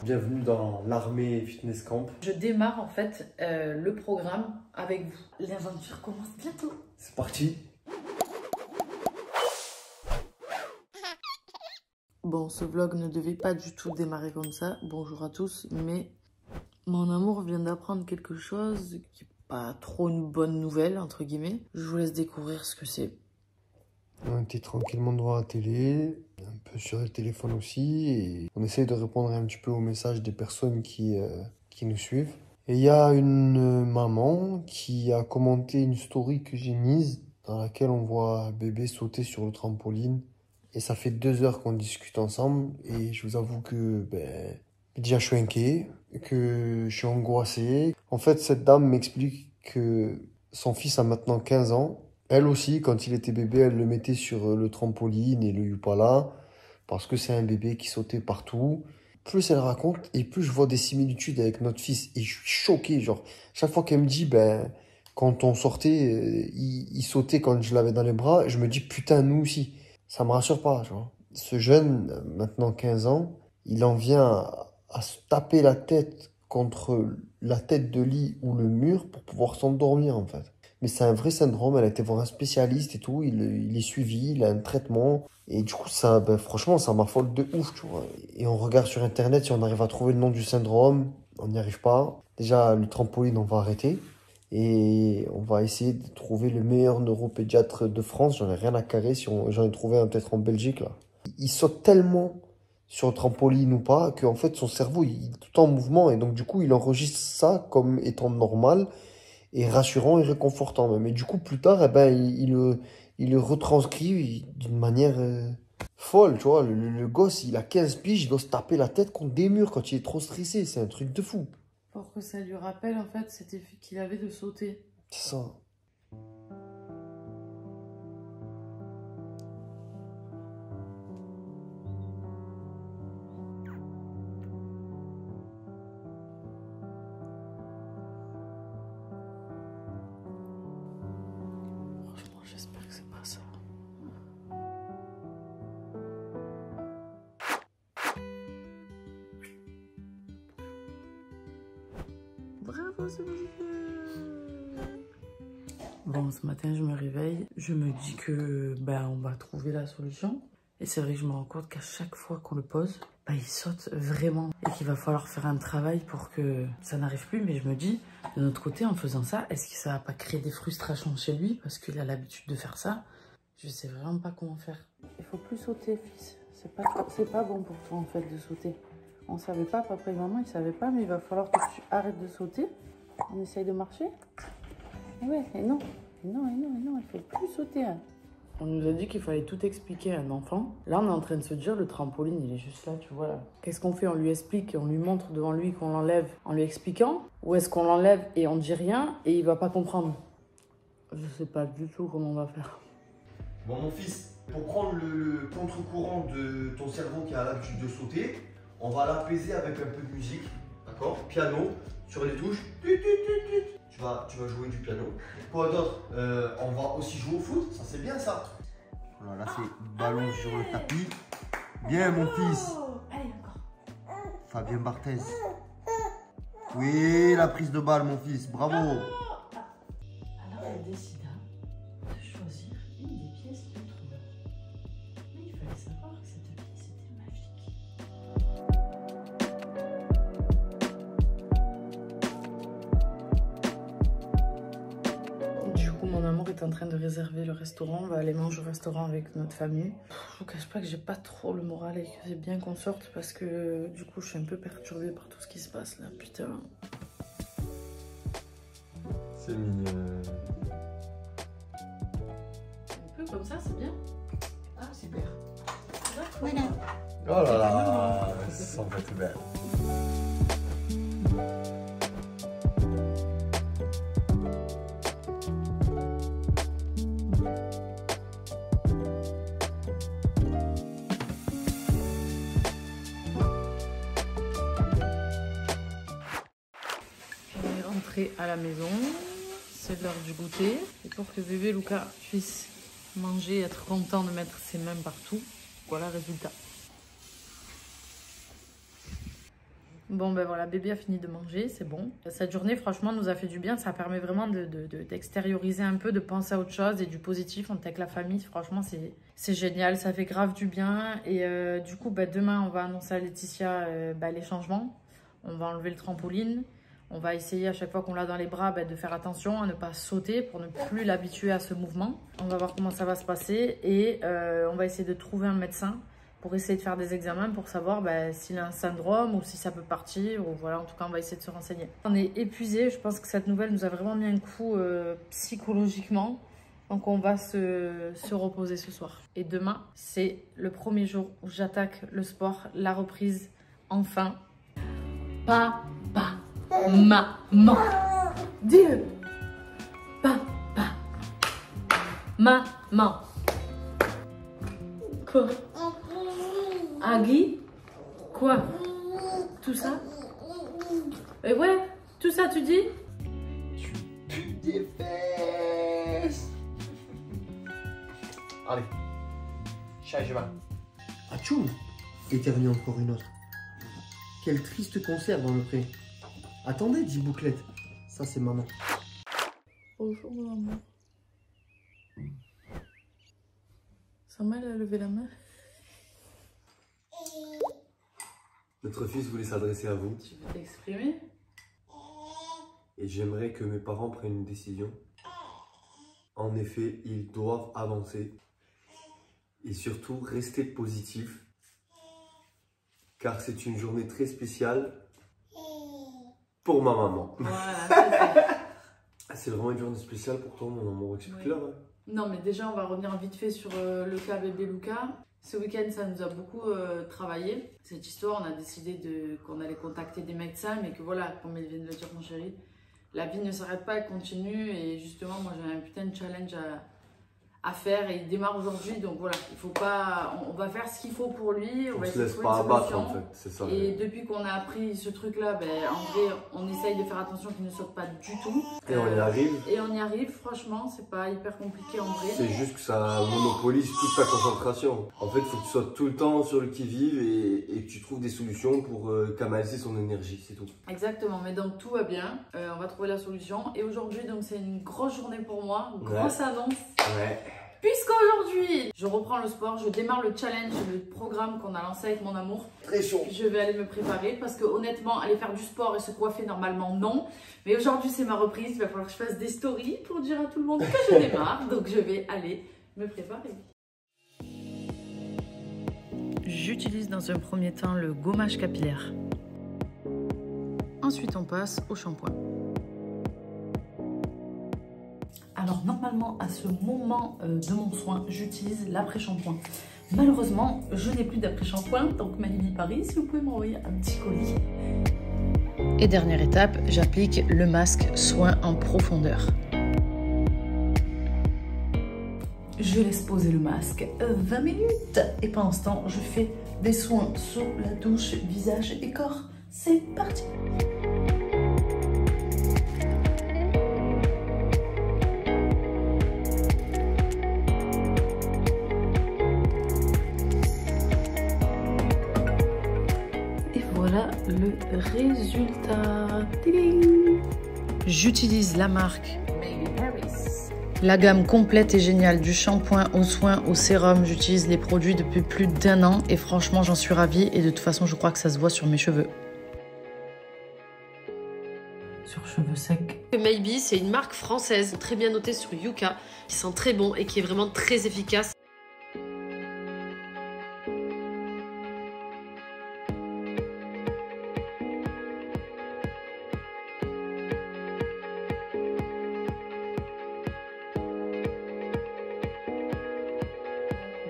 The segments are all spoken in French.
Bienvenue dans l'armée fitness camp. Je démarre en fait le programme avec vous. L'aventure commence bientôt. C'est parti. Bon, ce vlog ne devait pas du tout démarrer comme ça. Bonjour à tous, mais mon amour vient d'apprendre quelque chose qui n'est pas trop une bonne nouvelle, entre guillemets. Je vous laisse découvrir ce que c'est. On était tranquillement devant la télé, un peu sur le téléphone aussi, et on essaye de répondre un petit peu aux messages des personnes qui nous suivent. Et il y a une maman qui a commenté une story que j'ai mise, dans laquelle on voit bébé sauter sur le trampoline. Et ça fait 2 heures qu'on discute ensemble, et je vous avoue que déjà je suis inquiet, que je suis angoissé. En fait, cette dame m'explique que son fils a maintenant 15 ans. Elle aussi, quand il était bébé, elle le mettait sur le trampoline et le Yupala, parce que c'est un bébé qui sautait partout. Plus elle raconte, et plus je vois des similitudes avec notre fils. Et je suis choqué, genre, chaque fois qu'elle me dit, quand on sortait, il sautait quand je l'avais dans les bras, je me dis, putain, nous aussi. Ça me rassure pas, tu vois. Ce jeune, maintenant 15 ans, il en vient à se taper la tête contre la tête de lit ou le mur pour pouvoir s'endormir, en fait. Mais c'est un vrai syndrome, elle a été voir un spécialiste et tout, il est suivi, il a un traitement. Et du coup, ça, franchement, ça m'affole de ouf, tu vois. Et on regarde sur Internet si on arrive à trouver le nom du syndrome. On n'y arrive pas. Déjà, le trampoline, on va arrêter. Et on va essayer de trouver le meilleur neuropédiatre de France. J'en ai rien à carrer, j'en ai trouvé un peut-être en Belgique, là. Il saute tellement sur le trampoline ou pas, qu'en fait, son cerveau, il est tout en mouvement. Et donc, du coup, il enregistre ça comme étant normal et rassurant et réconfortant même. Et du coup, plus tard, il le retranscrit d'une manière folle, tu vois. Le gosse, il a 15 piges, il doit se taper la tête contre des murs quand il est trop stressé. C'est un truc de fou. Pour que ça lui rappelle en fait cet effet qu'il avait de sauter. C'est ça. Franchement, j'espère que c'est pas ça. Bravo, c'est bon, ce matin, je me réveille. Je me dis que on va trouver la solution. Et c'est vrai que je me rends compte qu'à chaque fois qu'on le pose, il saute vraiment. Et qu'il va falloir faire un travail pour que ça n'arrive plus. Mais je me dis, de notre côté, en faisant ça, est-ce que ça va pas créer des frustrations chez lui? Parce qu'il a l'habitude de faire ça. Je sais vraiment pas comment faire. Il faut plus sauter, fils. C'est pas bon pour toi, en fait, de sauter. On savait pas, papa et maman, ils savaient pas, mais il va falloir que tu arrêtes de sauter. On essaye de marcher. Et ouais, et non, il faut plus sauter. Hein. On nous a dit qu'il fallait tout expliquer à un enfant. Là, on est en train de se dire, le trampoline, il est juste là, tu vois là. Qu'est-ce qu'on fait? On lui explique et on lui montre devant lui qu'on l'enlève en lui expliquant? Ou est-ce qu'on l'enlève et on dit rien et il va pas comprendre? Je sais pas du tout comment on va faire. Bon, mon fils, pour prendre le contre-courant de ton cerveau qui a l'habitude de sauter, on va l'apaiser avec un peu de musique, d'accord? Piano, sur les touches. Tu vas jouer du piano. Quoi d'autre? On va aussi jouer au foot, ça c'est bien ça. Voilà, là c'est ballon sur le tapis. Bien mon fils. Allez, encore. Fabien Barthez. Oui, la prise de balle mon fils, bravo. Alors elle décida de choisir une des pièces du trou. Mais il fallait savoir que cette pièce était magique. Du coup, mon amour est en train de réserver le restaurant. On va aller manger au restaurant avec notre famille. Je vous cache pas que j'ai pas trop le moral et que c'est bien qu'on sorte parce que du coup, je suis un peu perturbée par tout ce qui se passe là. Putain. C'est mignon. Un peu comme ça, c'est bien. Ah, super. Voilà. Oh là là, ça va être belle. On est rentré à la maison. C'est l'heure du goûter. Et pour que bébé Lucas puisse manger et être content de mettre ses mains partout, voilà le résultat. Bon ben voilà, bébé a fini de manger, c'est bon. Cette journée franchement nous a fait du bien, ça permet vraiment d'extérioriser un peu, de penser à autre chose et du positif. On est avec la famille, franchement c'est génial, ça fait grave du bien. Et du coup demain on va annoncer à Laetitia les changements. On va enlever le trampoline, on va essayer à chaque fois qu'on l'a dans les bras de faire attention à ne pas sauter pour ne plus l'habituer à ce mouvement. On va voir comment ça va se passer et on va essayer de trouver un médecin pour essayer de faire des examens pour savoir s'il a un syndrome ou si ça peut partir. Ou voilà, en tout cas, on va essayer de se renseigner. On est épuisé. Je pense que cette nouvelle nous a vraiment mis un coup psychologiquement. Donc, on va se reposer ce soir. Et demain, c'est le premier jour où j'attaque le sport, la reprise, enfin. Papa, maman. Dis-le. Papa, maman. Quoi? Agui? Quoi? Tout ça? Et ouais, tout ça tu dis? Tu pues des fesses. Allez, changement. Atchoum! Éternue encore une autre. Quel triste concert dans le pré. Attendez, dit Bouclette. Ça c'est maman. Bonjour maman. Samuel a levé la main. Notre fils voulait s'adresser à vous. Tu veux t'exprimer? Et j'aimerais que mes parents prennent une décision. En effet, ils doivent avancer. Et surtout, rester positifs. Car c'est une journée très spéciale pour ma maman. Voilà. C'est vraiment une journée spéciale pour toi, mon amour. Explique-leur. Oui. Non, mais déjà, on va revenir vite fait sur le cas bébé Lucas. Ce week-end, ça nous a beaucoup travaillé. Cette histoire, on a décidé qu'on allait contacter des médecins, mais que voilà, comme il vient de le dire, mon chéri, la vie ne s'arrête pas, elle continue. Et justement, moi, j'ai un putain de challenge à faire et il démarre aujourd'hui. Donc voilà, il faut pas, on va faire ce qu'il faut pour lui. On va se laisse pas abattre en fait, c'est ça. Et depuis qu'on a appris ce truc-là, en vrai, on essaye de faire attention qu'il ne saute pas du tout. Et on y arrive. Et on y arrive, franchement, c'est pas hyper compliqué en vrai. C'est juste que ça monopolise toute ta concentration. En fait, il faut que tu sois tout le temps sur le qui-vive et que tu trouves des solutions pour canaliser son énergie, c'est tout. Exactement, mais donc tout va bien. On va trouver la solution. Et aujourd'hui, donc c'est une grosse journée pour moi, une grosse annonce. Ouais. Puisqu'aujourd'hui, je reprends le sport, je démarre le challenge, le programme qu'on a lancé avec mon amour. Très chaud. Je vais aller me préparer parce que honnêtement, aller faire du sport et se coiffer normalement, non. Mais aujourd'hui, c'est ma reprise. Il va falloir que je fasse des stories pour dire à tout le monde que je démarre. Donc, je vais aller me préparer. J'utilise dans un premier temps le gommage capillaire. Ensuite, on passe au shampoing. Alors normalement à ce moment de mon soin, j'utilise l'après-shampoing. Malheureusement, je n'ai plus d'après-shampoing, donc Maïbi Paris, si vous pouvez m'envoyer un petit colis. Et dernière étape, j'applique le masque soin en profondeur. Je laisse poser le masque 20 minutes et pendant ce temps, je fais des soins sous la douche, visage et corps. C'est parti! Voilà le résultat. J'utilise la marque Baby Paris. La gamme complète et géniale du shampoing au soin au sérum. J'utilise les produits depuis plus d'1 an et franchement j'en suis ravie et de toute façon je crois que ça se voit sur mes cheveux. Sur cheveux secs. Maybe, c'est une marque française très bien notée sur Yuka qui sent très bon et qui est vraiment très efficace.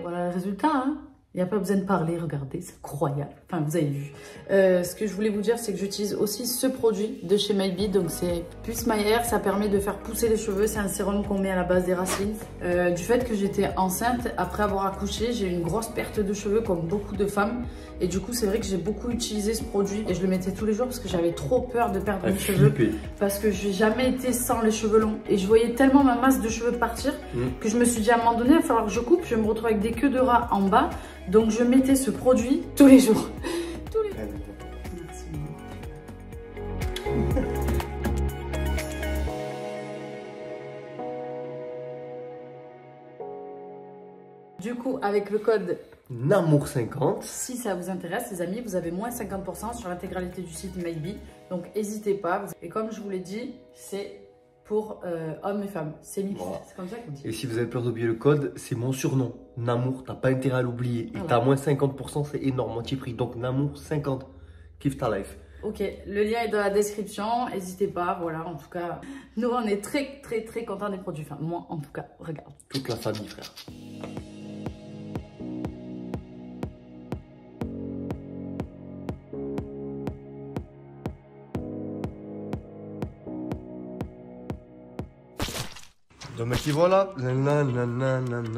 Voilà le résultat, hein. Il n'y a pas besoin de parler, regardez, c'est incroyable. Enfin, vous avez vu. Ce que je voulais vous dire, c'est que j'utilise aussi ce produit de chez Maybe. Donc, c'est Plus My Hair. Ça permet de faire pousser les cheveux. C'est un sérum qu'on met à la base des racines. Du fait que j'étais enceinte, après avoir accouché, j'ai eu une grosse perte de cheveux, comme beaucoup de femmes. Et du coup, c'est vrai que j'ai beaucoup utilisé ce produit. Et je le mettais tous les jours parce que j'avais trop peur de perdre mes cheveux. Parce que je n'ai jamais été sans les cheveux longs. Et je voyais tellement ma masse de cheveux partir que je me suis dit à un moment donné, il va falloir que je coupe. Je vais me retrouver avec des queues de rat en bas. Donc je mettais ce produit tous les jours. Merci. du coup, avec le code Namour50, si ça vous intéresse, les amis, vous avez moins 50% sur l'intégralité du site Maybe. Donc, n'hésitez pas. Et comme je vous l'ai dit, c'est pour hommes et femmes. C'est mixte. Voilà. C'est comme ça qu'on dit. Et si vous avez peur d'oublier le code, c'est mon surnom. Namour, t'as pas intérêt à l'oublier. Et voilà. t'as moins 50%, c'est énorme, moitié-prix. Donc, Namour50, kiffe ta life. Ok, le lien est dans la description. N'hésitez pas. Voilà, en tout cas, nous, on est très, très, très contents des produits. Enfin, moi, en tout cas, regarde. Toute la famille, frère. Non mais qui voilà, non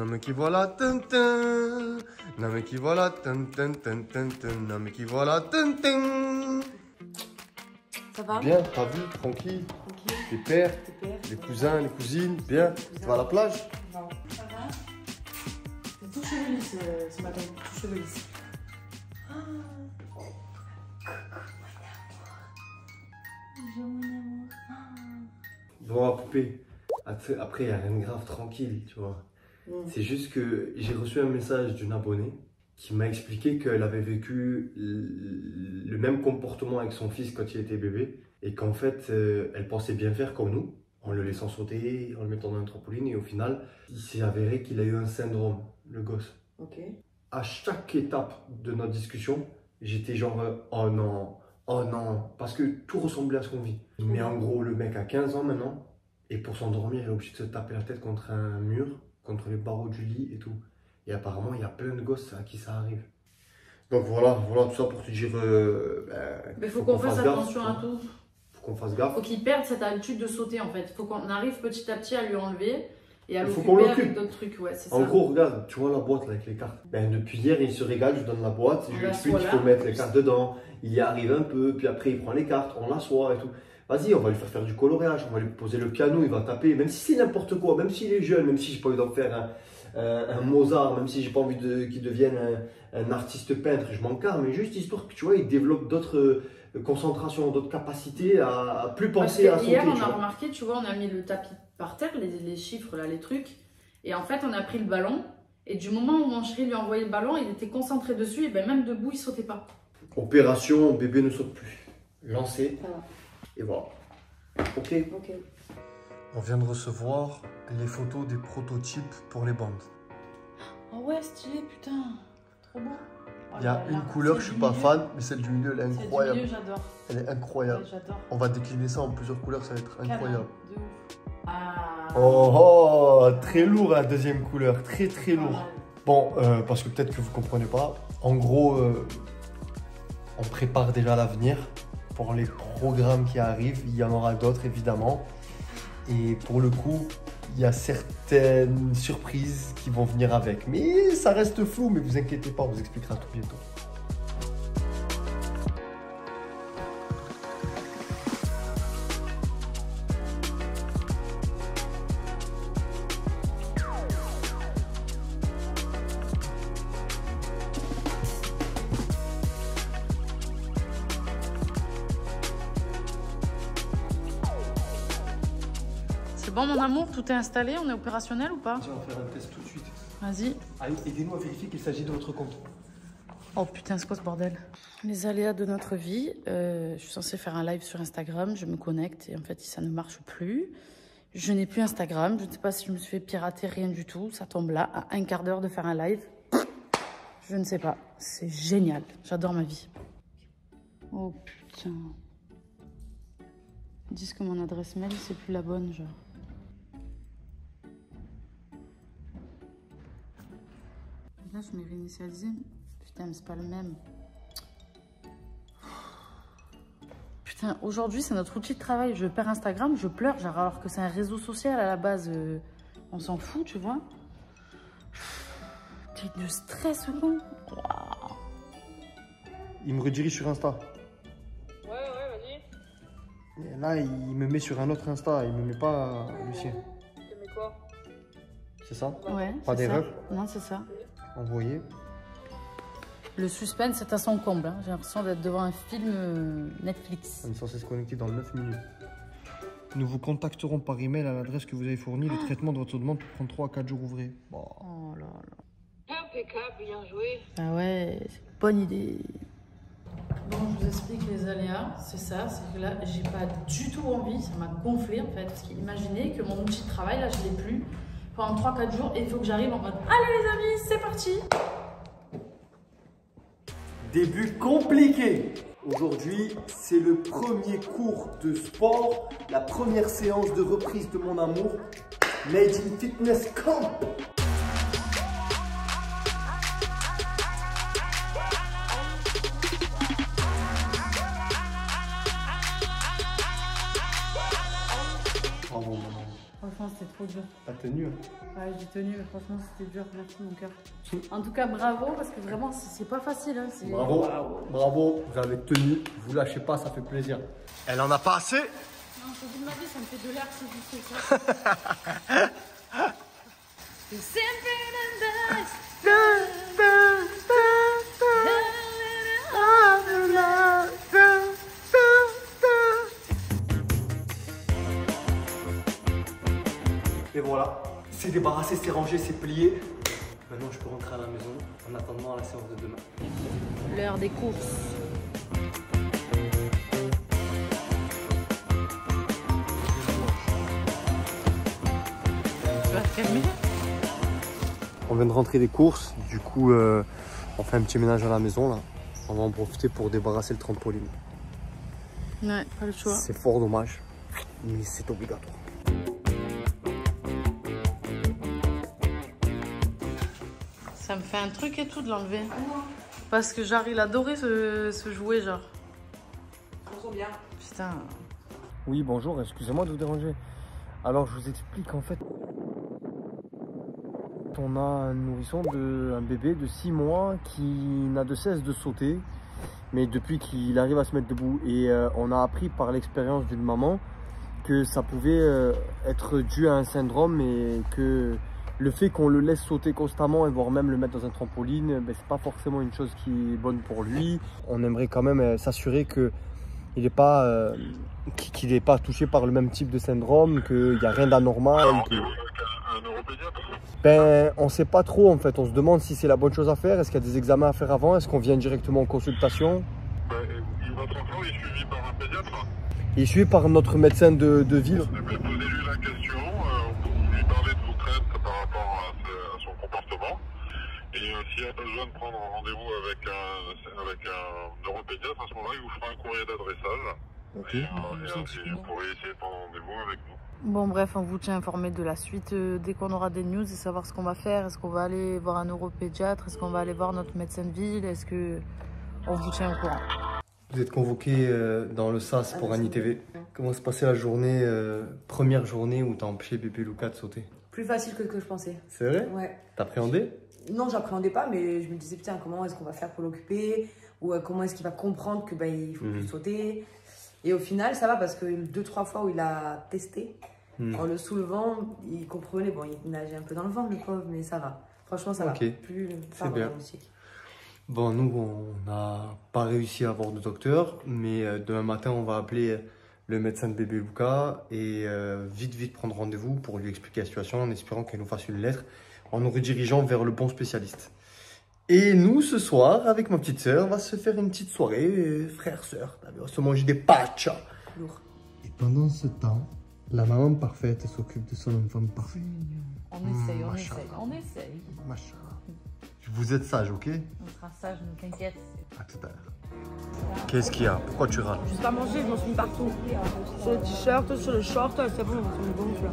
mais qui voilà, non mais qui voilà, non mais qui voilà, Ça va? Bien, t'as vu, tranquille. Tes pères, les cousins, les cousines, bien. Tu vas à la plage? Non. Ça va? T'es tout chevelu ce matin, tout chevelu. Bonjour mon amour. Bon, ma poupée. Après, il n'y a rien de grave, tranquille, tu vois. C'est juste que j'ai reçu un message d'une abonnée qui m'a expliqué qu'elle avait vécu le même comportement avec son fils quand il était bébé et qu'en fait, elle pensait bien faire comme nous, en le laissant sauter, en le mettant dans un trampoline et au final, il s'est avéré qu'il a eu un syndrome, le gosse. Ok. À chaque étape de notre discussion, j'étais genre oh non, parce que tout ressemblait à ce qu'on vit. Mais en gros, le mec a 15 ans maintenant. Et pour s'endormir, il est obligé de se taper la tête contre un mur, contre les barreaux du lit et tout. Et apparemment, il y a plein de gosses à qui ça arrive. Donc voilà tout ça pour te dire... Mais faut qu'on fasse attention à tout. Faut qu'on fasse gaffe. Faut qu'il perde cette habitude de sauter en fait. Faut qu'on arrive petit à petit à lui enlever et à l'occuper avec d'autres trucs. Ouais, c'est en ça. gros, regarde, tu vois la boîte là, avec les cartes. Ben, depuis hier, il se régale, je lui donne la boîte, je lui explique qu'il faut mettre les cartes dedans. Il y arrive un peu, puis après il prend les cartes, on l'assoit et tout. Vas-y, on va lui faire du coloriage, on va lui poser le piano, il va taper, même si c'est n'importe quoi, même s'il est jeune, même si j'ai pas envie d'en faire un Mozart, même si j'ai pas envie qu'il devienne un artiste peintre, je m'en carre, mais juste histoire que tu vois, il développe d'autres concentrations, d'autres capacités à plus penser à sauter. Hier, on a remarqué, tu vois, on a mis le tapis par terre, les chiffres là, les trucs, et en fait, on a pris le ballon, et du moment où mon chéri lui a envoyé le ballon, il était concentré dessus, et ben même debout, il sautait pas. Opération, bébé ne saute plus. Lancé. Voilà. Et voilà. Ok. On vient de recevoir les photos des prototypes pour les bandes. Oh ouais, stylé, putain. Trop beau. Il y a une couleur, je suis pas fan, mais celle du milieu, elle est incroyable. Celle du milieu, j'adore. Elle est incroyable. Ouais, j'adore. On va décliner ça en plusieurs couleurs, ça va être incroyable. De ouf. Ah. Oh, très lourd la deuxième couleur, très lourd. Bon, parce que peut-être que vous comprenez pas. En gros, on prépare déjà l'avenir. Pour les programmes qui arrivent, il y en aura d'autres évidemment. Et pour le coup, il y a certaines surprises qui vont venir avec. Mais ça reste flou, mais vous inquiétez pas, on vous expliquera tout bientôt. C'est bon mon amour, tout est installé, on est opérationnel ou pas? On va faire un test tout de suite. Vas-y. Allez, aidez-nous à vérifier qu'il s'agit de votre compte. Oh putain, c'est quoi ce bordel? Les aléas de notre vie. Je suis censée faire un live sur Instagram, je me connecte et en fait ça ne marche plus. Je n'ai plus Instagram, je ne sais pas si je me suis fait pirater, rien du tout. Ça tombe là, à un quart d'heure de faire un live. Je ne sais pas, c'est génial, j'adore ma vie. Oh putain. Ils disent que mon adresse mail c'est plus la bonne, genre. Là, je m'ai réinitialisé. Putain, mais c'est pas le même. Putain, aujourd'hui, c'est notre outil de travail. Je perds Instagram, je pleure, genre, alors que c'est un réseau social à la base. On s'en fout, tu vois. T'es de stress, con. Wow. Il me redirige sur Insta. Ouais, vas-y. Et là, il me met sur un autre Insta, il me met pas le sien. Tu te mets quoi? C'est ça? Ouais. Pas d'erreur? Non, c'est ça. Envoyé. Le suspense est à son comble. Hein. J'ai l'impression d'être devant un film Netflix. On est censé se connecter dans 9 minutes. Nous vous contacterons par email à l'adresse que vous avez fournie. Le traitement de votre demande peut prendre 3 à 4 jours ouvrés. Bon. Oh là là. impeccable, bien joué. Ah ouais, c'est une bonne idée. Bon, je vous explique les aléas, c'est ça, c'est que là, j'ai pas du tout envie, ça m'a gonflé en fait. Parce qu'imaginez que mon outil de travail, là, je l'ai plus pendant 3-4 jours et il faut que j'arrive en mode allez les amis, c'est parti. Début compliqué. Aujourd'hui, c'est le premier cours de sport, la première séance de reprise de mon amour. Made in Fitness Camp. Bravo maman. Franchement, c'était trop dur. T'as tenu hein? Ouais, j'ai tenu, mais franchement, c'était dur. Merci, mon cœur. En tout cas, bravo, parce que vraiment, c'est pas facile. Hein. Bravo, bravo, vous avez tenu. Vous lâchez pas, ça fait plaisir. Elle en a pas assez? Non, je vous de ma vie, ça me fait de l'air si je fais ça. Et voilà, c'est débarrassé, c'est rangé, c'est plié. Maintenant, je peux rentrer à la maison en attendant la séance de demain. L'heure des courses. Tu vas te calmer? On vient de rentrer des courses, du coup, on fait un petit ménage à la maison là. On va en profiter pour débarrasser le trampoline. Ouais, pas le choix. C'est fort dommage, mais c'est obligatoire. Ça me fait un truc et tout de l'enlever. Parce que genre, il adorait ce jouet, genre. Trop bien. Putain. Oui, bonjour, excusez-moi de vous déranger. Alors, je vous explique en fait. On a un nourrisson, un bébé de 6 mois qui n'a de cesse de sauter. Mais depuis qu'il arrive à se mettre debout. Et on a appris par l'expérience d'une maman que ça pouvait être dû à un syndrome et que le fait qu'on le laisse sauter constamment et voire même le mettre dans un trampoline, ben, c'est pas forcément une chose qui est bonne pour lui. On aimerait quand même s'assurer qu'il n'est pas, qu'il n'est pas touché par le même type de syndrome, qu'il n'y a rien d'anormal. Un neuropédiatre? Ben, on ne sait pas trop en fait. On se demande si c'est la bonne chose à faire. Est-ce qu'il y a des examens à faire avant? Est-ce qu'on vient directement en consultation? Votre enfant est suivi par un pédiatre? Il est suivi par notre médecin de ville. Posez-lui la question, vous lui parlez de vos craintes par rapport à son comportement. Et s'il y a besoin de prendre rendez-vous avec un neuropédiatre, à ce moment-là, il vous fera un courrier d'adressage. Ok. Et vous pourrez essayer de prendre rendez-vous avec nous. Bon, bref, on vous tient informé de la suite dès qu'on aura des news et savoir ce qu'on va faire. Est-ce qu'on va aller voir un neuropédiatre? Est-ce qu'on va aller voir notre médecin de ville? Est-ce que on vous tient au courant? Vous êtes convoqué dans le SAS pour un ITV. Comment se passait la journée, première journée où tu as empêché bébé Lucas de sauter? Plus facile que ce que je pensais. C'est vrai? Ouais. T'appréhendais? Non, j'appréhendais pas, mais je me disais, putain, comment est-ce qu'on va faire pour l'occuper? Ou comment est-ce qu'il va comprendre que il faut plus sauter? Et au final, ça va parce que 2-3 fois où il a testé, en le soulevant, il comprenait. Bon, il nageait un peu dans le vent, le pauvre, mais ça va. Franchement, ça va. Plus c'est bien. Bon, nous, on n'a pas réussi à avoir de docteur, mais demain matin, on va appeler le médecin de bébé Lucas et vite prendre rendez-vous pour lui expliquer la situation en espérant qu'elle nous fasse une lettre en nous redirigeant vers le bon spécialiste. Et nous, ce soir, avec ma petite sœur, on va se faire une petite soirée frère-sœur. On va se manger des pachas. Lourd. Et pendant ce temps, la maman parfaite s'occupe de son enfant parfait. On essaye. Machin. Vous êtes sage, ok? On sera sage, ne t'inquiète. À tout à l'heure. Qu'est-ce qu'il y a? Pourquoi tu râles? Juste à manger, je m'en suis mis partout. Sur le t-shirt, sur le short, c'est bon, on me gonfle.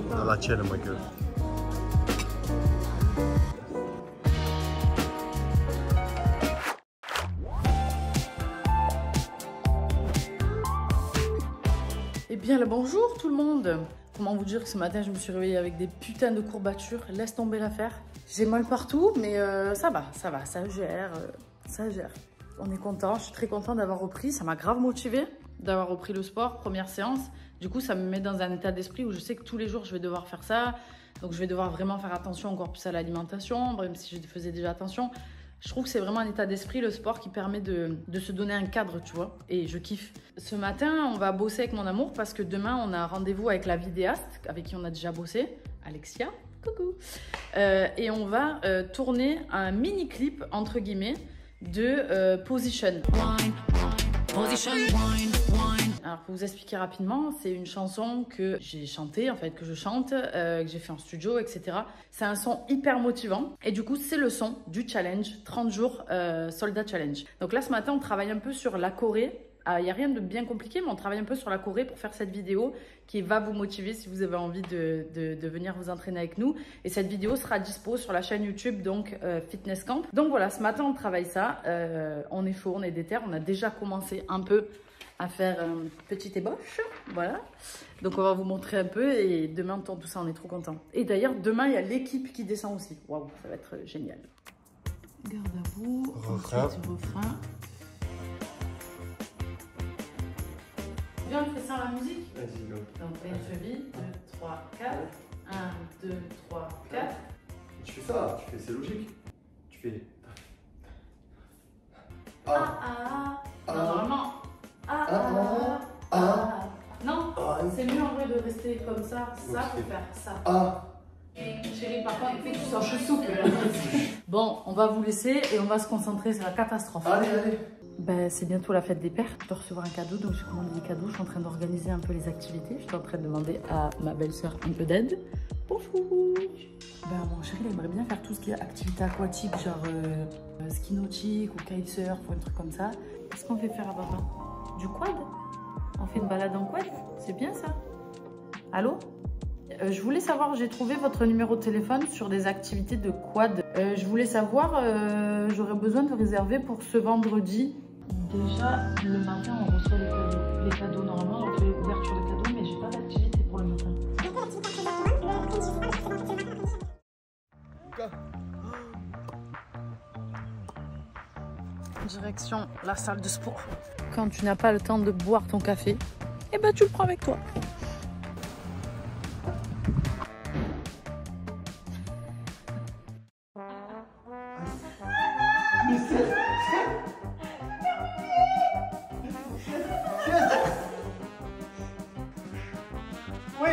Dans la tienne, ma gueule. Eh bien, le bonjour tout le monde. Comment vous dire que ce matin, je me suis réveillée avec des putains de courbatures. Laisse tomber l'affaire. J'ai mal partout, mais ça va, ça gère, ça gère. On est content, je suis très contente d'avoir repris. Ça m'a grave motivée d'avoir repris le sport, première séance. Du coup, ça me met dans un état d'esprit où je sais que tous les jours, je vais devoir faire ça. Donc, je vais devoir vraiment faire attention encore plus à l'alimentation, même si je faisais déjà attention. Je trouve que c'est vraiment un état d'esprit, le sport, qui permet de se donner un cadre, tu vois. Et je kiffe. Ce matin, on va bosser avec mon amour parce que demain, on a rendez-vous avec la vidéaste avec qui on a déjà bossé, Alexia. coucou. Et on va tourner un mini clip entre guillemets de Position. Alors pour vous expliquer rapidement, c'est une chanson que j'ai chantée, en fait que je chante, que j'ai fait en studio, etc. C'est un son hyper motivant et du coup c'est le son du challenge 30 jours Soldat Challenge. Donc là ce matin on travaille un peu sur la choré. Il n'y a rien de bien compliqué, mais on travaille un peu sur la choré pour faire cette vidéo qui va vous motiver si vous avez envie de venir vous entraîner avec nous. Et cette vidéo sera dispo sur la chaîne YouTube, donc Fitness Camp. Donc voilà, ce matin on travaille ça, on est chaud, on est déter, on a déjà commencé un peu à faire une petite ébauche, voilà. Donc on va vous montrer un peu et demain on tourne tout ça, on est trop contents. Et d'ailleurs demain il y a l'équipe qui descend aussi, waouh, ça va être génial. Garde à vous, refrain. Viens, on fait ça la musique. Vas-y, go. Donc, une cheville, 2, 3, 4. 1, 2, 3, 4. Tu fais ça, c'est logique. Tu fais. Non, normalement. Non, c'est mieux en vrai de rester comme ça. Ça, faut faire ça. Chérie, par contre, il faut que tu sois souple. Bon, on va vous laisser et on va se concentrer sur la catastrophe. Allez. Ben, c'est bientôt la fête des pères. Je dois recevoir un cadeau, donc j'ai commandé des cadeaux. Je suis en train d'organiser un peu les activités. Je suis en train de demander à ma belle-sœur un peu d'aide. Bonjour. Ben, mon chéri, il aimerait bien faire tout ce qui est activité aquatique, genre ski nautique ou kitesurf ou un truc comme ça. Qu'est-ce qu'on fait faire à papa? Du quad? On fait une balade en quad? C'est bien ça? Allô? Je voulais savoir, j'ai trouvé votre numéro de téléphone sur des activités de quad. Je voulais savoir, j'aurais besoin de réserver pour ce vendredi. Déjà, le matin, on reçoit les cadeaux. Normalement, on fait l'ouverture de cadeaux, mais j'ai pas d'activité pour le matin. Direction la salle de sport. Quand tu n'as pas le temps de boire ton café, eh ben tu le prends avec toi. Oui.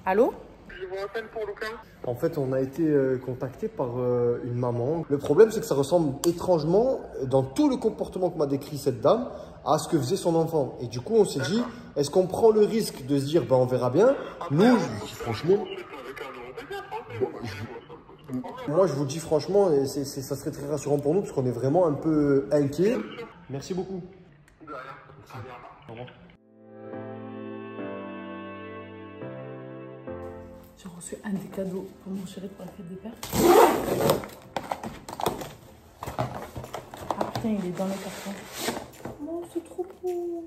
Allô? Je vous rappelle pour Lucas. En fait, on a été contacté par une maman. Le problème, c'est que ça ressemble étrangement, dans tout le comportement que m'a décrit cette dame, à ce que faisait son enfant. Et du coup, on s'est dit, est-ce qu'on prend le risque de se dire, on verra bien? Nous, franchement, moi, je vous dis franchement, ça serait très rassurant pour nous, parce qu'on est vraiment un peu inquiets. Merci beaucoup. Au revoir. J'ai reçu un des cadeaux pour mon chéri pour la fête des pères. Ah putain, il est dans le carton. Oh, c'est trop beau.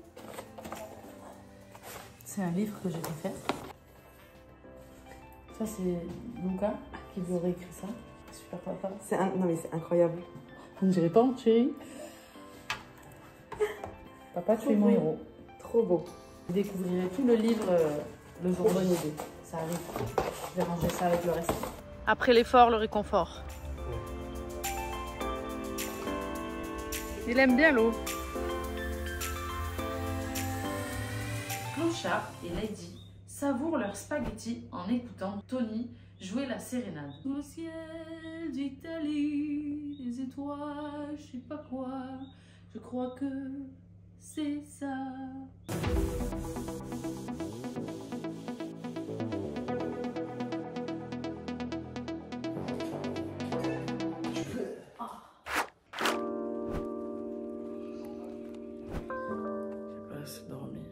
C'est un livre que j'ai fait faire. Ça, c'est Lucas qui lui aurait écrit ça. Super papa. Non mais c'est incroyable. On ne dirait pas, mon chéri. Papa, tu es mon héros. Trop beau. Vous découvrirez tout le livre le jour de l'idée. Ça arrive. Je vais ranger ça avec le reste. Après l'effort, le réconfort. Il aime bien l'eau. Clochard et Lady savourent leur spaghetti en écoutant Tony jouer la sérénade. Sous le ciel d'Italie, les étoiles, je sais pas quoi, je crois que c'est ça. C'est dormir.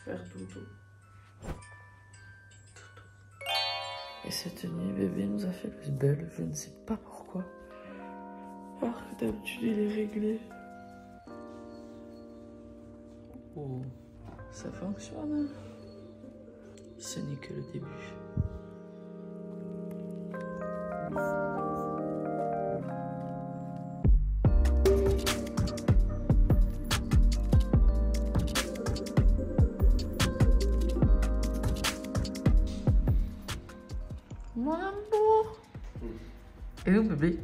Faire dodo. Et cette nuit, bébé nous a fait le belle, je ne sais pas pourquoi. Alors que d'habitude, il est réglé. Oh, ça fonctionne. Ce n'est que le début. Mon amour. Et où bébé?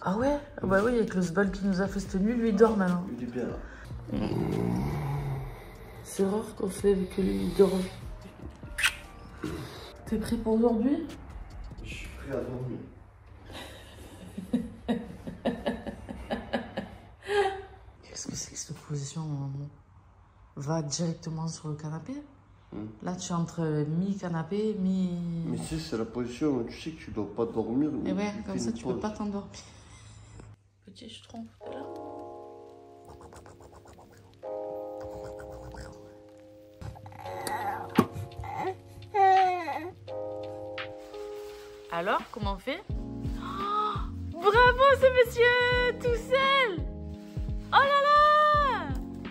Ah ouais? Bah oui, avec le sbal qui nous a fait cette nuit, lui il dort maintenant. Il est bien là. C'est rare qu'on se lève et que lui il dort. T'es prêt pour aujourd'hui? Je suis prêt à dormir. Qu'est-ce que c'est que cette position, maman? Va directement sur le canapé. Là, tu es entre mi-canapé, mi... Mais si, c'est la position, tu sais que tu dois pas dormir. Et ouais, comme ça, tu peux pas t'endormir. Petit, je trompe, t'es là? Alors, comment on fait? Oh, bravo ce monsieur, tout seul! Oh là là!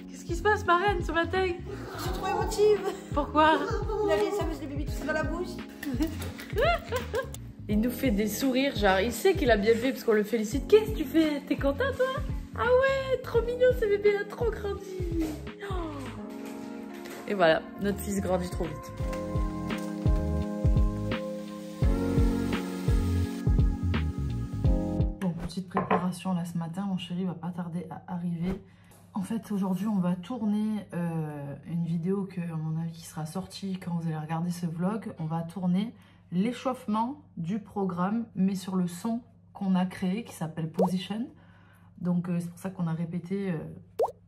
Qu'est-ce qui se passe, ma reine, ce matin? Je suis trop émotive. Pourquoi? Il avait ça, mais bébé tout ça dans la bouche. Il nous fait des sourires, genre il sait qu'il a bien fait parce qu'on le félicite. Qu'est-ce que tu fais? T'es content toi? Ah ouais, trop mignon ce bébé, il a trop grandi. Oh. Et voilà, notre fils grandit trop vite. Bon, petite préparation là ce matin, mon chéri va pas tarder à arriver. En fait, aujourd'hui, on va tourner une vidéo que, à mon avis, qui sera sortie quand vous allez regarder ce vlog. On va tourner l'échauffement du programme, mais sur le son qu'on a créé, qui s'appelle Position. Donc, c'est pour ça qu'on a répété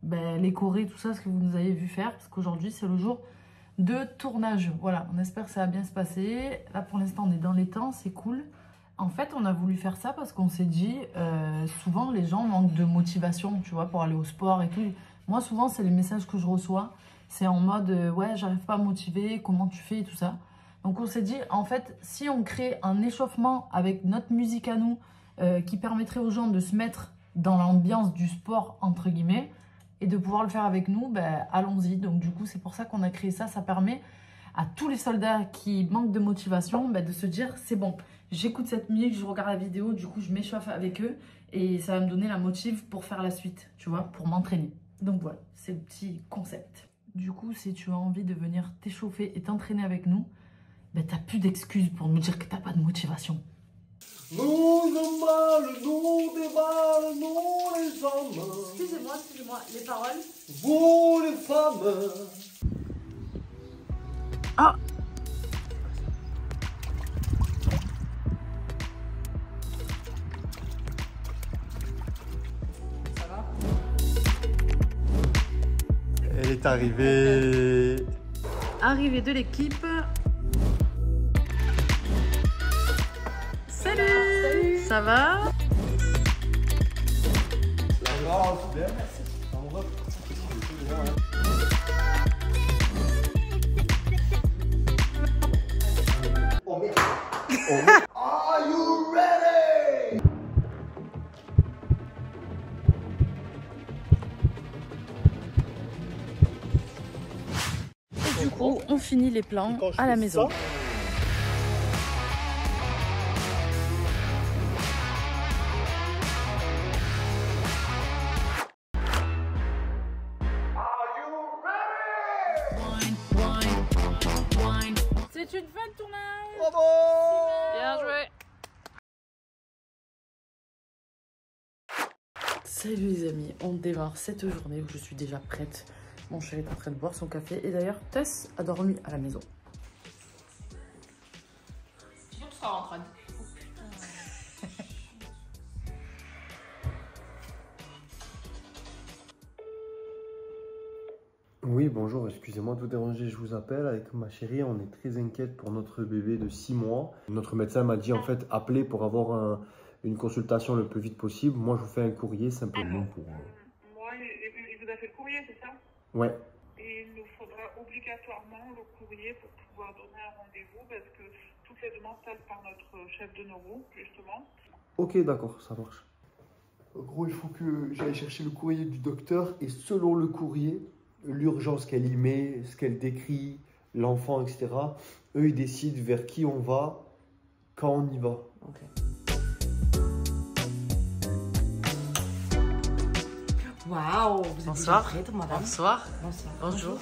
les chorés, tout ça, ce que vous nous avez vu faire. Parce qu'aujourd'hui, c'est le jour de tournage. Voilà, on espère que ça va bien se passer. Là, pour l'instant, on est dans les temps, c'est cool. En fait, on a voulu faire ça parce qu'on s'est dit, souvent les gens manquent de motivation, tu vois, pour aller au sport et tout. Moi, souvent, c'est les messages que je reçois. C'est en mode, ouais, j'arrive pas à motiver, comment tu fais et tout ça. Donc, on s'est dit, en fait, si on crée un échauffement avec notre musique à nous, qui permettrait aux gens de se mettre dans l'ambiance du sport, entre guillemets, et de pouvoir le faire avec nous, ben, allons-y. Donc, du coup, c'est pour ça qu'on a créé ça. Ça permet à tous les soldats qui manquent de motivation, ben, de se dire, c'est bon. J'écoute cette musique, je regarde la vidéo, du coup je m'échauffe avec eux et ça va me donner la motive pour faire la suite, tu vois, pour m'entraîner. Donc voilà, c'est le petit concept. Du coup, si tu as envie de venir t'échauffer et t'entraîner avec nous, ben t'as plus d'excuses pour nous dire que t'as pas de motivation. Nous le mal, nous des balles, nous les hommes. Excusez-moi, les paroles. Vous les femmes. Ah! Elle est arrivée. Arrivée de l'équipe. Salut! Ça va? Bien. Are you ready? Et du coup, on finit les plans à la maison. C'est une fin de tournage. Bravo! Bien joué. Salut les amis, on démarre cette journée où je suis déjà prête. Mon chéri est en train de boire son café et d'ailleurs Tess a dormi à la maison. Sinon tu seras en train de... Oui, bonjour, excusez-moi de vous déranger, je vous appelle avec ma chérie, on est très inquiète pour notre bébé de 6 mois. Notre médecin m'a dit en fait appelez pour avoir une consultation le plus vite possible. Moi je vous fais un courrier simplement pour... Moi, il vous a fait le courrier, c'est ça? Ouais. Et il nous faudra obligatoirement le courrier pour pouvoir donner un rendez-vous parce que toutes les demandes passent par notre chef de neuro, justement. Ok, d'accord, ça marche. En gros, il faut que j'aille chercher le courrier du docteur et selon le courrier, l'urgence qu'elle y met, ce qu'elle décrit, l'enfant, etc. Eux, ils décident vers qui on va, quand on y va. Ok. Waouh, vous êtes Bonsoir. déjà prête, madame? Bonsoir. Bonsoir. Bonjour.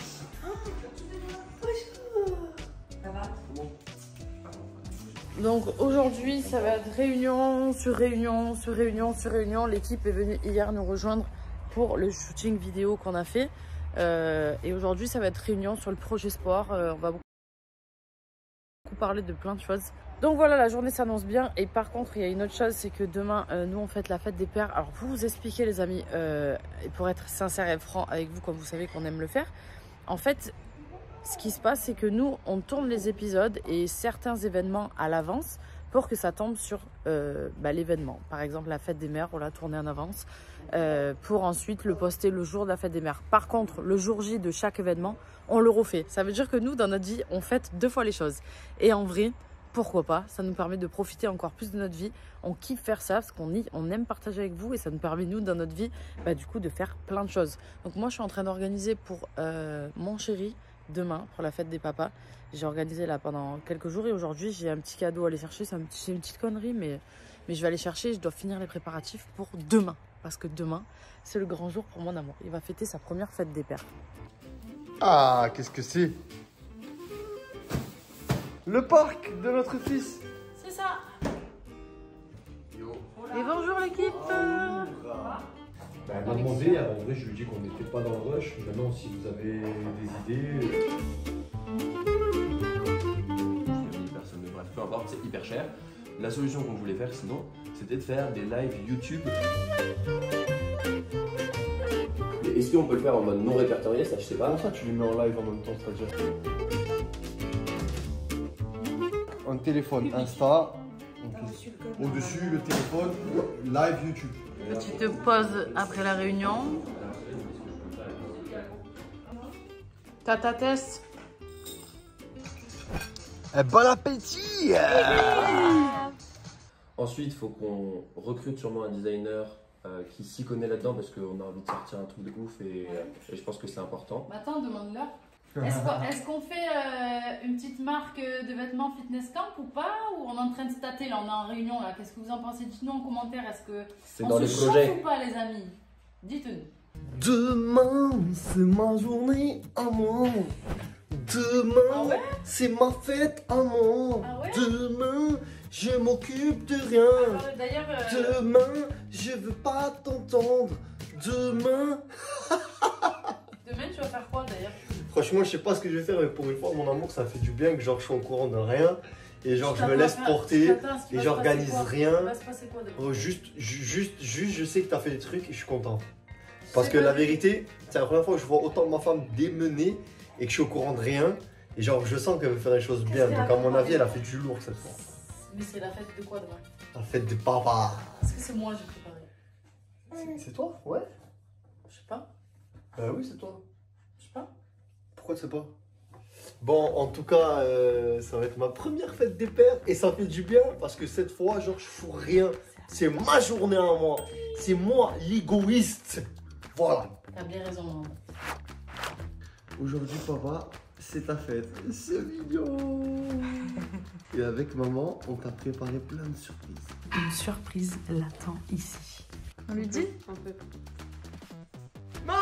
Bonjour. Ça va? Donc aujourd'hui, ça va être réunion sur réunion sur réunion sur réunion. L'équipe est venue hier nous rejoindre pour le shooting vidéo qu'on a fait. Et aujourd'hui, ça va être réunion sur le projet sport. On va beaucoup parler de plein de choses. Donc voilà, la journée s'annonce bien. Et par contre, il y a une autre chose, c'est que demain, nous, on fête la fête des pères. Alors, pour vous expliquer, les amis, et pour être sincère et franc avec vous, comme vous savez qu'on aime le faire, en fait, ce qui se passe, c'est que nous, on tourne les épisodes et certains événements à l'avance pour que ça tombe sur l'événement. Par exemple, la fête des mères, on l'a tourné en avance pour ensuite le poster le jour de la fête des mères. Par contre, le jour J de chaque événement, on le refait. Ça veut dire que nous, dans notre vie, on fête 2 fois les choses. Et en vrai, pourquoi pas? Ça nous permet de profiter encore plus de notre vie. On kiffe faire ça parce qu'on aime partager avec vous et ça nous permet, nous, dans notre vie, du coup, de faire plein de choses. Donc moi, je suis en train d'organiser pour mon chéri, demain, pour la fête des papas. J'ai organisé là pendant quelques jours et aujourd'hui, j'ai un petit cadeau à aller chercher. C'est une petite connerie, mais je vais aller chercher. Je dois finir les préparatifs pour demain. Parce que demain, c'est le grand jour pour mon amour. Il va fêter sa première fête des pères. Ah, qu'est-ce que c'est? Le parc de notre fils. C'est ça. Et bonjour l'équipe. Elle m'a demandé, en vrai je lui ai dit qu'on n'était pas dans le rush. Maintenant si vous avez des idées... Personne, bref, peu importe, c'est hyper cher. La solution qu'on voulait faire sinon, c'était de faire des lives YouTube. Mais est-ce qu'on peut le faire en mode non répertorié? Ça je sais pas. Comment ça tu les mets en live en même temps, c'est-à-dire un téléphone Insta, au-dessus le téléphone live YouTube. Petite pause après la réunion. Tata test. Bon appétit. Ensuite, il faut qu'on recrute sûrement un designer qui s'y connaît là-dedans parce qu'on a envie de sortir un truc de ouf et je pense que c'est important. Attends, demande-leur. Est-ce qu'on fait une petite marque de vêtements fitness camp ou pas? Ou on est en train de se tâter là, on est en réunion là? Qu'est-ce que vous en pensez? Dites-nous en commentaire, est-ce que c'est dans les projets ou pas les amis? Dites-nous. Demain, c'est ma journée à moi. Demain, c'est ma fête à moi. Demain, je m'occupe de rien. Demain, je veux pas t'entendre. Demain... Demain, tu vas faire quoi d'ailleurs? Franchement, je sais pas ce que je vais faire, mais pour une fois, mon amour, ça fait du bien que genre je suis au courant de rien. Et genre je me laisse porter et j'organise rien. Juste, je sais que t'as fait des trucs et je suis content. Parce que la vérité, c'est la première fois que je vois autant de ma femme démenée et que je suis au courant de rien. Et genre je sens qu'elle veut faire les choses bien. Donc à mon avis, elle a fait du lourd cette fois. Mais c'est la fête de quoi demain? La fête de papa. Est-ce que c'est moi j'ai préparé? C'est toi? Ouais. Je sais pas. Oui, c'est toi. Je sais pas. Pourquoi tu sais pas? Bon, en tout cas, ça va être ma première fête des pères et ça fait du bien parce que cette fois, genre, je fous rien. C'est ma journée à moi. C'est moi l'égoïste. Voilà. T'as bien raison, maman. Aujourd'hui, papa, c'est ta fête. C'est mignon. Et avec maman, on t'a préparé plein de surprises. Une surprise l'attend ici. On lui dit? Un peu. Non.